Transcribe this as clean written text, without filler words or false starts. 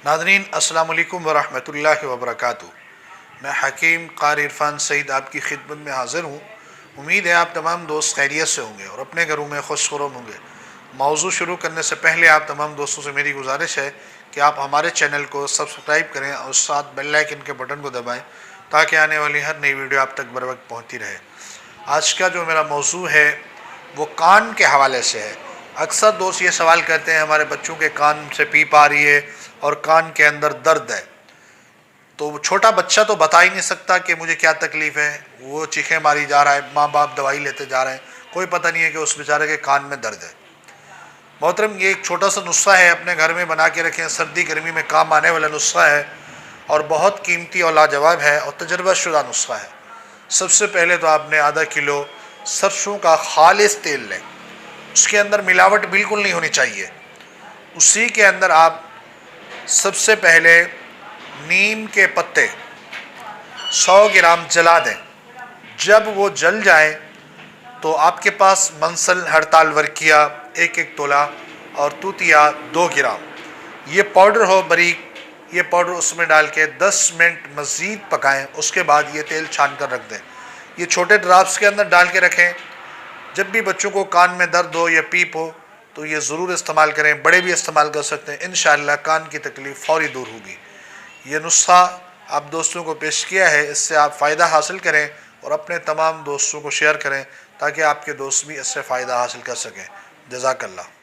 नाज़रीन अस्सलाम वालेकुम वरहमतुल्लाहि वबरकातुहू। मैं हकीम क़ारी इरफ़ान सईद आपकी खिदमत में हाज़िर हूँ। उम्मीद है आप तमाम दोस्त खैरियत से होंगे और अपने घरों में खुशखुरम होंगे। मौज़ू शुरू करने से पहले आप तमाम दोस्तों से मेरी गुजारिश है कि आप हमारे चैनल को सब्सक्राइब करें और साथ बेल आइकन के बटन को दबाएँ ताकि आने वाली हर नई वीडियो आप तक बर वक्त पहुँचती रहे। आज का जो मेरा मौज़ू है वो कान के हवाले से है। अक्सर दोस्त ये सवाल करते हैं हमारे बच्चों के कान से पीप आ रही है और कान के अंदर दर्द है। तो छोटा बच्चा तो बता ही नहीं सकता कि मुझे क्या तकलीफ़ है, वो चीखें मारी जा रहा है, माँ बाप दवाई लेते जा रहे हैं, कोई पता नहीं है कि उस बेचारे के कान में दर्द है। मोहतरम, ये एक छोटा सा नुस्खा है, अपने घर में बना के रखें, सर्दी गर्मी में काम आने वाला नुस्खा है और बहुत कीमती और लाजवाब है और तजर्बाशुदा नुस्खा है। सबसे पहले तो आपने आधा किलो सरसों का खालिस तेल लें, उसके अंदर मिलावट बिल्कुल नहीं होनी चाहिए। उसी के अंदर आप सबसे पहले नीम के पत्ते 100 ग्राम जला दें। जब वो जल जाए तो आपके पास मंसल, हड़ताल, वर्किया 1-1 तोला और तूतिया 2 ग्राम, ये पाउडर हो बारीक, ये पाउडर उसमें डाल के 10 मिनट मज़ीद पकाएं। उसके बाद ये तेल छान कर रख दें। ये छोटे ड्राफ्ट्स के अंदर डाल के रखें। जब भी बच्चों को कान में दर्द हो या पीप हो तो ये ज़रूर इस्तेमाल करें। बड़े भी इस्तेमाल कर सकते हैं। इंशाअल्लाह कान की तकलीफ़ फ़ौरी दूर होगी। ये नुस्खा आप दोस्तों को पेश किया है, इससे आप फ़ायदा हासिल करें और अपने तमाम दोस्तों को शेयर करें ताकि आपके दोस्त भी इससे फ़ायदा हासिल कर सकें। जज़ाकल्लाह।